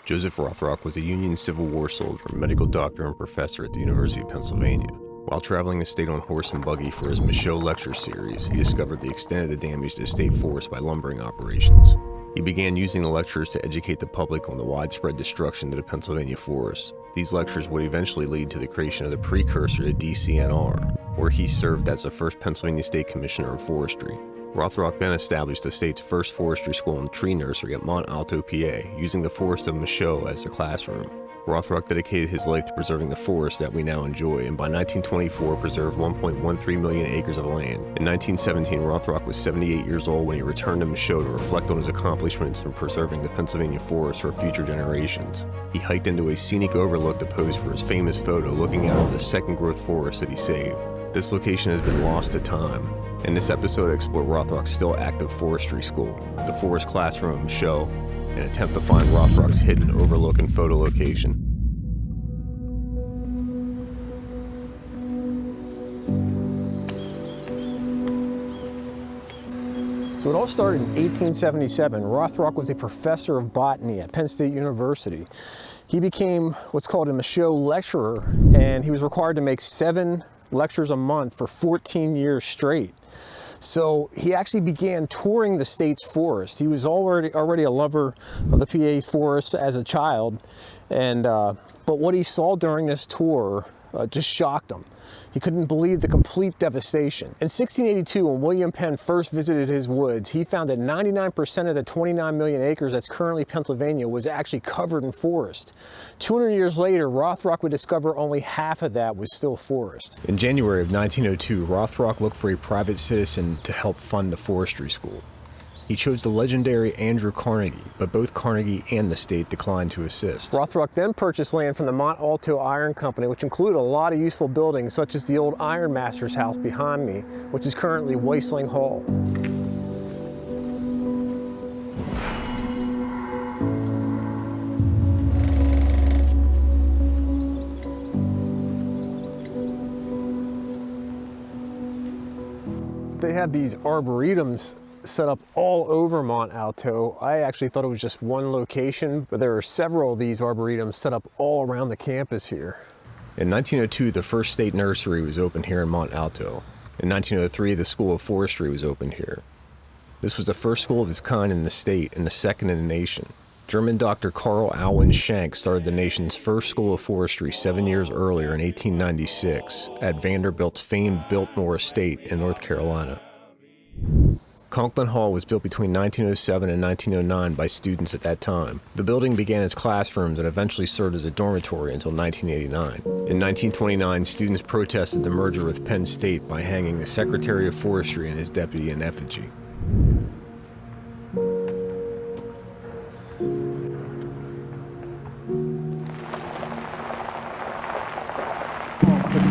Joseph Rothrock was a Union Civil War soldier, medical doctor, and professor at the University of Pennsylvania. While traveling the state on horse and buggy for his Michaux lecture series, he discovered the extent of the damage to the state forest by lumbering operations. He began using the lectures to educate the public on the widespread destruction to the Pennsylvania forests. These lectures would eventually lead to the creation of the precursor to DCNR, where he served as the first Pennsylvania State Commissioner of Forestry. Rothrock then established the state's first forestry school and tree nursery at Mont Alto, PA, using the forest of Michaux as a classroom. Rothrock dedicated his life to preserving the forests that we now enjoy, and by 1924 preserved 1.13 million acres of land. In 1917, Rothrock was 78 years old when he returned to Michaux to reflect on his accomplishments in preserving the Pennsylvania forest for future generations. He hiked into a scenic overlook to pose for his famous photo looking out of the second-growth forest that he saved. This location has been lost to time. In this episode, I explore Rothrock's still active forestry school, the forest classroom of Michaux, and attempt to find Rothrock's hidden overlook and photo location. So it all started in 1877. Rothrock was a professor of botany at Penn State University. He became what's called a Michaux lecturer, and he was required to make 7 lectures a month for 14 years straight. So he actually began touring the state's forest. He was already a lover of the PA's forests as a child, and but what he saw during this tour just shocked him. He couldn't believe the complete devastation. In 1682, when William Penn first visited his woods, he found that 99% of the 29 million acres that's currently Pennsylvania was actually covered in forest. 200 years later, Rothrock would discover only half of that was still forest. In January of 1902, Rothrock looked for a private citizen to help fund the forestry school. He chose the legendary Andrew Carnegie, but both Carnegie and the state declined to assist. Rothrock then purchased land from the Mont Alto Iron Company, which included a lot of useful buildings, such as the old ironmaster's house behind me, which is currently Weisling Hall. They have these arboretums set up all over Mont Alto. I actually thought it was just one location, but there are several of these arboretums set up all around the campus here. In 1902, the first state nursery was opened here in Mont Alto. In 1903, the School of Forestry was opened here. This was the first school of its kind in the state and the second in the nation. German Dr. Karl Alwin Schenk started the nation's first School of Forestry 7 years earlier in 1896 at Vanderbilt's famed Biltmore Estate in North Carolina. Conklin Hall was built between 1907 and 1909 by students at that time. The building began as classrooms and eventually served as a dormitory until 1989. In 1929, students protested the merger with Penn State by hanging the Secretary of Forestry and his deputy in effigy.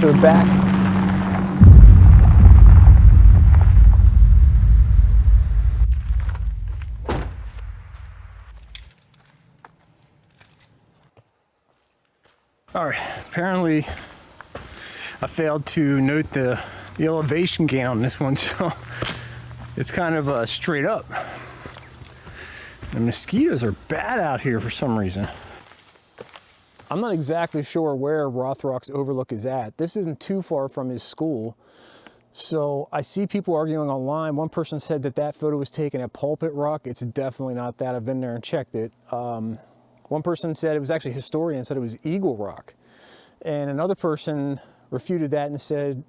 So back. All right, apparently I failed to note the elevation gain on this one, so it's kind of straight up. The mosquitoes are bad out here for some reason. I'm not exactly sure where Rothrock's Overlook is at. This isn't too far from his school. So I see people arguing online. One person said that that photo was taken at Pulpit Rock. It's definitely not that. I've been there and checked it. One person said it was actually a historian, said it was Eagle Rock. And another person refuted that and said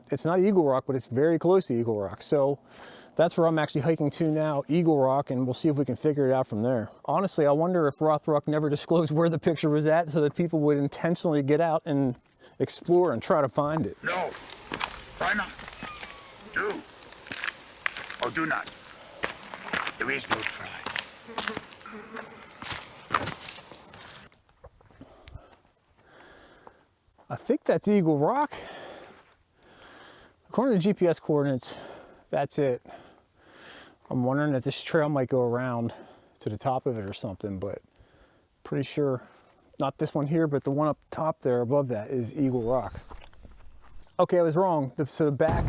it's not Eagle Rock, but it's very close to Eagle Rock. So that's where I'm actually hiking to now, Eagle Rock, and we'll see if we can figure it out from there. Honestly, I wonder if Rothrock never disclosed where the picture was at so that people would intentionally get out and explore and try to find it. No, try not. Do or do not. There is no try. I think that's Eagle Rock. According to the GPS coordinates, that's it. I'm wondering if this trail might go around to the top of it or something, but pretty sure, not this one here, but the one up top there above that is Eagle Rock. Okay, I was wrong. So the back.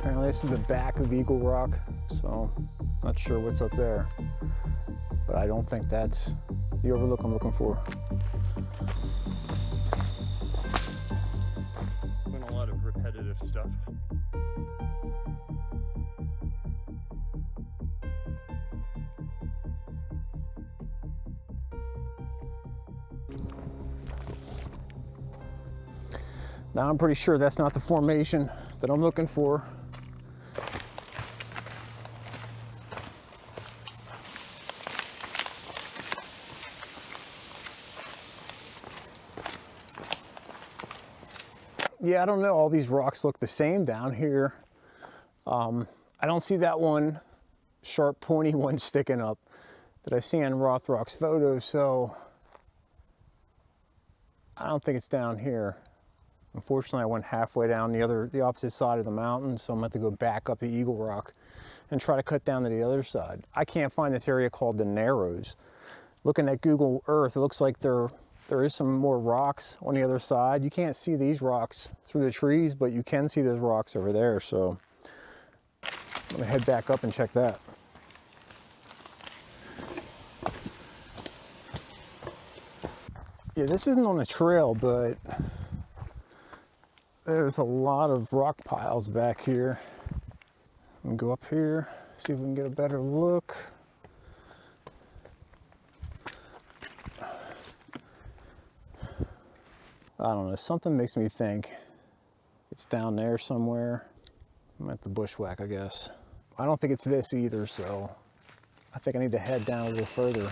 Apparently this is the back of Eagle Rock, so not sure what's up there. But I don't think that's the overlook I'm looking for. Doing a lot of repetitive stuff. Now I'm pretty sure that's not the formation that I'm looking for. Yeah, I don't know, all these rocks look the same down here. I don't see that one sharp pointy one sticking up that I see on Rothrock's photo, so I don't think it's down here. Unfortunately, I went halfway down the opposite side of the mountain, so I'm going to have to go back up the Eagle Rock and try to cut down to the other side. I can't find this area called the Narrows. Looking at Google Earth, it looks like there is some more rocks on the other side. You can't see these rocks through the trees, but you can see those rocks over there, so I'm going to head back up and check that. Yeah, this isn't on a trail, but there's a lot of rock piles back here. I'm gonna go up here, see if we can get a better look. I don't know, something makes me think it's down there somewhere. I'm at the bushwhack, I guess. I don't think it's this either, so I think I need to head down a little further.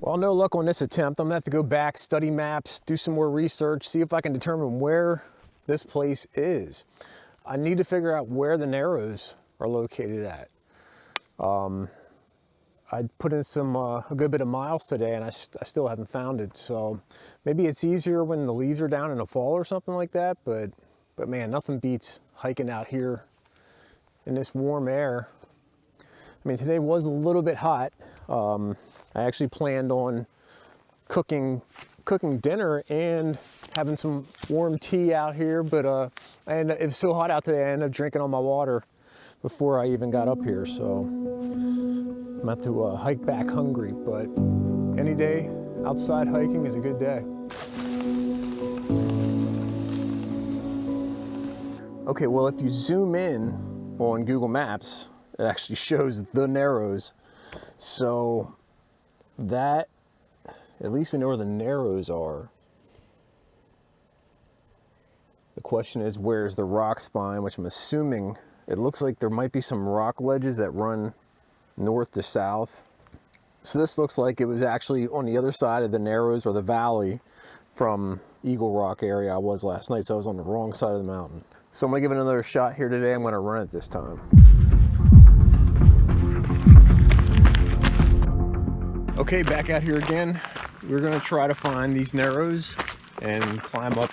Well, no luck on this attempt. I'm gonna have to go back, study maps, do some more research, see if I can determine where this place is. I need to figure out where the Narrows are located at. I put in a good bit of miles today, and I still haven't found it. So maybe it's easier when the leaves are down in the fall or something like that. But man, nothing beats hiking out here in this warm air. I mean, today was a little bit hot. I actually planned on cooking dinner and having some warm tea out here, but it was so hot out today, I ended up drinking all my water before I even got up here. So I'm about to hike back hungry, but any day outside hiking is a good day. Okay, well, if you zoom in on Google Maps, it actually shows the Narrows. So that, at least we know where the Narrows are. The question is, where's the rock spine, which I'm assuming, it looks like there might be some rock ledges that run north to south. So this looks like it was actually on the other side of the Narrows or the valley from Eagle Rock area I was last night, so I was on the wrong side of the mountain. So I'm gonna give it another shot here today. I'm gonna run it this time. Okay, back out here again. We're gonna try to find these Narrows and climb up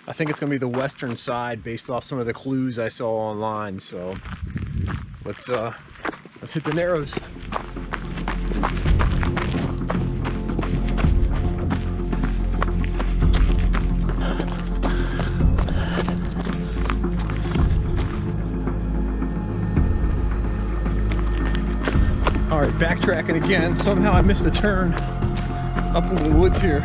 I think it's gonna be the western side based off some of the clues I saw online. So let's hit the Narrows. All right, backtracking again. Somehow I missed a turn up in the woods here.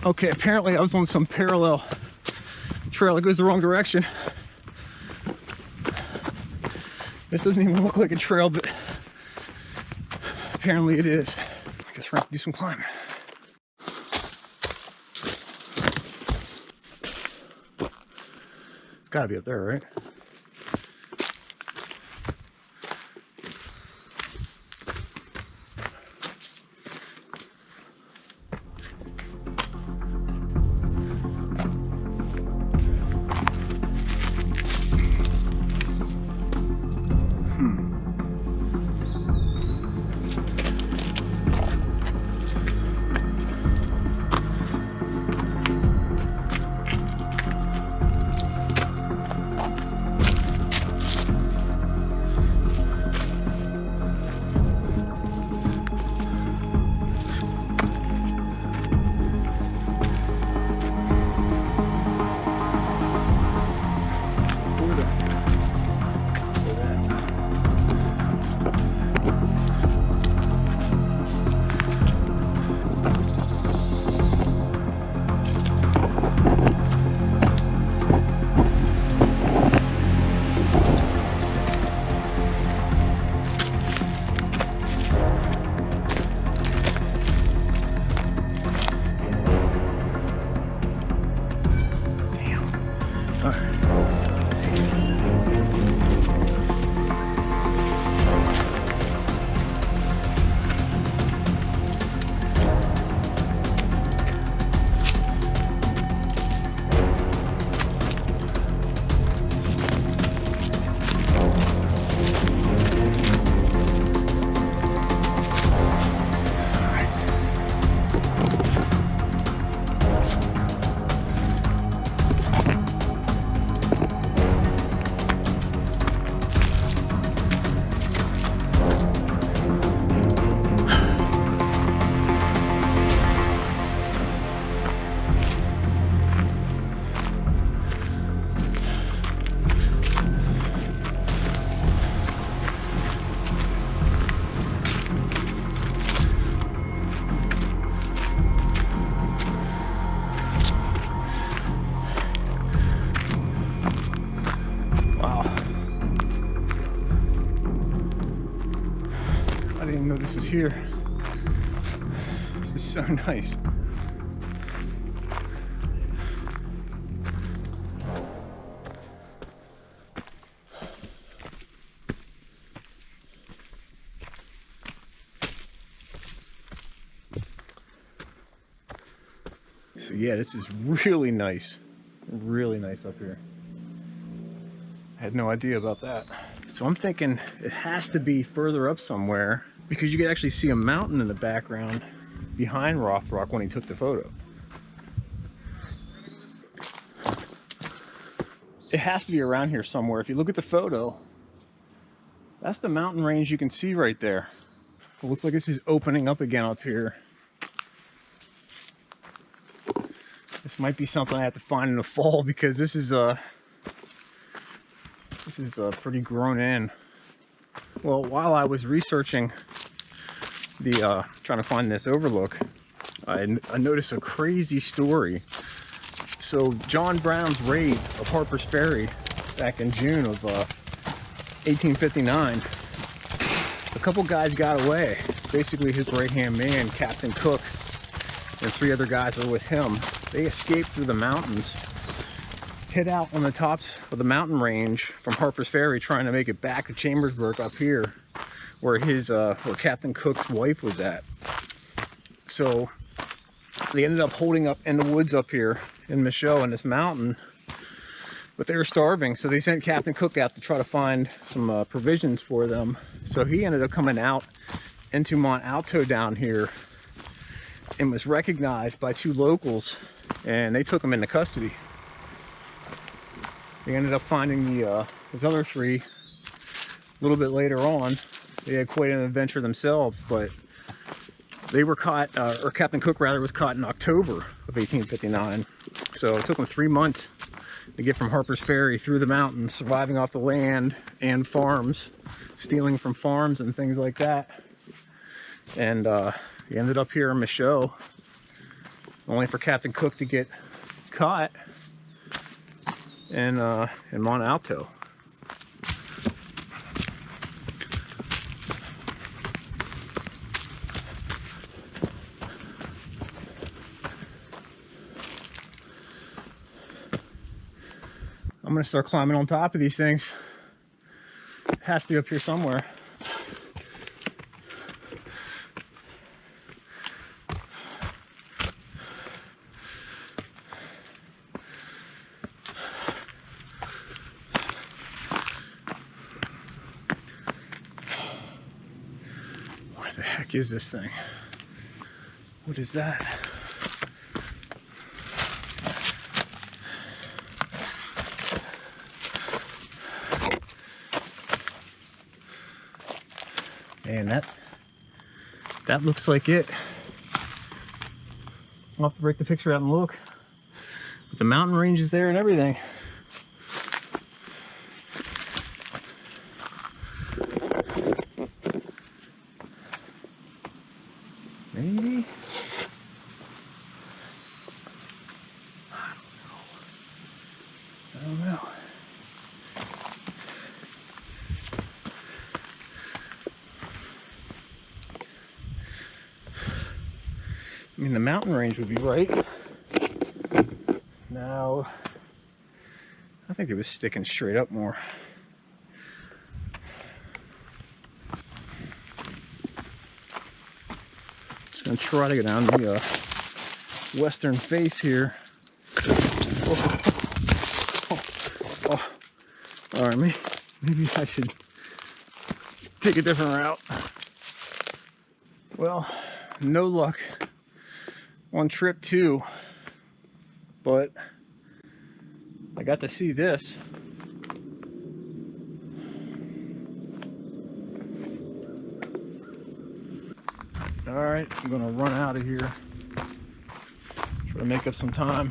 Okay, apparently I was on some parallel trail that goes the wrong direction. This doesn't even look like a trail, but apparently it is. I guess we're gonna do some climbing. It's gotta be up there, right? here. This is so nice. So yeah, this is really nice up here. I had no idea about that. So I'm thinking it has to be further up somewhere, because you can actually see a mountain in the background behind Rothrock when he took the photo. It has to be around here somewhere. If you look at the photo, that's the mountain range you can see right there. It looks like this is opening up again up here. This might be something I have to find in the fall, because this is pretty grown in. Well, while I was researching the trying to find this overlook, I noticed a crazy story. So John Brown's raid of Harper's Ferry back in June of 1859, a couple guys got away. Basically his right-hand man, Captain Cook, and 3 other guys were with him. They escaped through the mountains, hid out on the tops of the mountain range from Harper's Ferry, trying to make it back to Chambersburg up here, where where Captain Cook's wife was at. So they ended up holding up in the woods up here in Michaux in this mountain, but they were starving, so they sent Captain Cook out to try to find some provisions for them. So he ended up coming out into Mont Alto down here and was recognized by 2 locals, and they took him into custody. They ended up finding his other 3 a little bit later on. They had quite an adventure themselves, but they were caught, or Captain Cook rather, was caught in October of 1859. So it took them 3 months to get from Harper's Ferry through the mountains, surviving off the land and farms, stealing from farms and things like that. And he ended up here in Michaux, only for Captain Cook to get caught in Mont Alto. I'm gonna start climbing on top of these things. It has to be up here somewhere. What the heck is this thing? What is that? Man, that looks like it. I'll have to break the picture out and look. But the mountain range is there and everything. Maybe? I don't know. I mean, the mountain range would be right. Now, I think it was sticking straight up more. Just gonna try to go down the western face here. Oh. All right, maybe I should take a different route. Well, no luck on trip 2, but I got to see this. All right, I'm gonna run out of here, try to make up some time.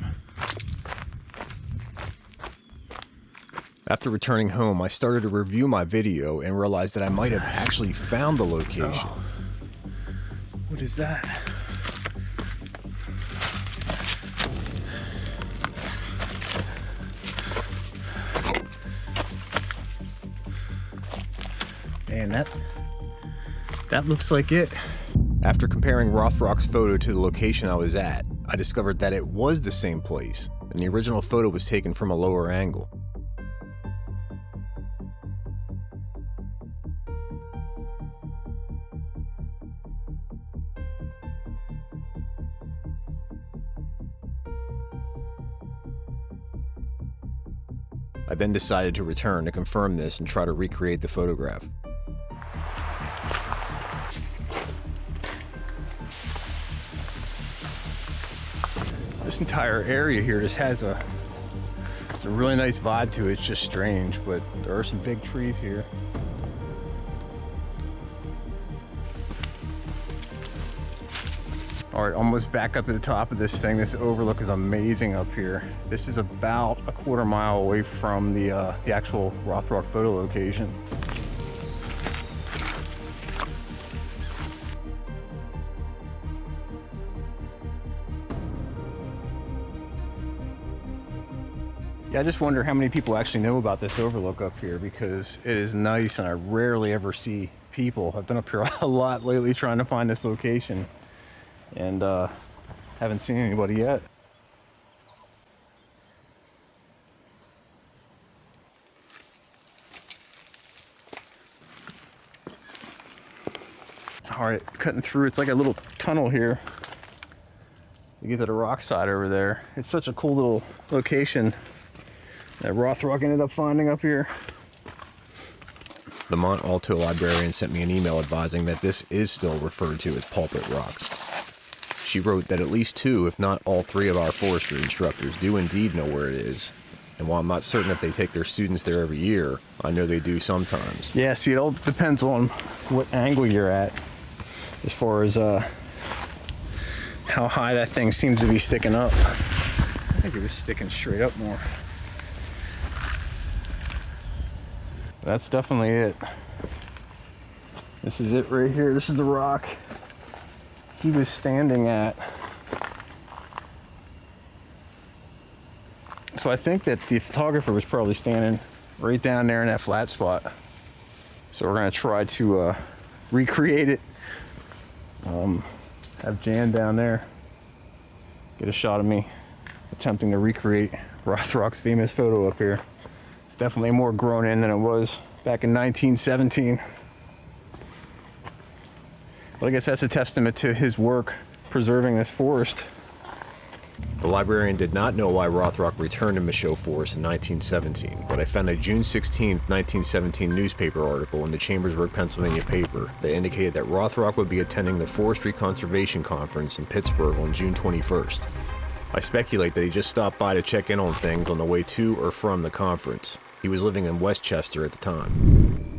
After returning home, I started to review my video and realized that I might have actually found the location. Oh. What is that? Man, that looks like it. After comparing Rothrock's photo to the location I was at, I discovered that it was the same place, and the original photo was taken from a lower angle. I then decided to return to confirm this and try to recreate the photograph. This entire area here just has it's a really nice vibe to it. It's just strange, but there are some big trees here. All right, almost back up to the top of this thing. This overlook is amazing up here. This is about a quarter-mile away from the actual Rothrock photo location. Yeah, I just wonder how many people actually know about this overlook up here, because it is nice and I rarely ever see people. I've been up here a lot lately trying to find this location and haven't seen anybody yet. All right, cutting through, it's like a little tunnel here. You get to the rock side over there. It's such a cool little location that Rothrock ended up finding up here. The Mont Alto librarian sent me an email advising that this is still referred to as Pulpit Rocks. She wrote that at least 2, if not all 3 of our forestry instructors do indeed know where it is. And while I'm not certain if they take their students there every year, I know they do sometimes. Yeah, see, it all depends on what angle you're at as far as how high that thing seems to be sticking up. I think it was sticking straight up more. That's definitely it. This is it right here. This is the rock he was standing at. So I think that the photographer was probably standing right down there in that flat spot. So we're gonna try to recreate it. Have Jan down there get a shot of me attempting to recreate Rothrock's famous photo up here. It's definitely more grown in than it was back in 1917. But I guess that's a testament to his work preserving this forest. The librarian did not know why Rothrock returned to Michaux Forest in 1917, but I found a June 16, 1917 newspaper article in the Chambersburg, Pennsylvania paper that indicated that Rothrock would be attending the Forestry Conservation Conference in Pittsburgh on June 21st. I speculate that he just stopped by to check in on things on the way to or from the conference. He was living in Westchester at the time.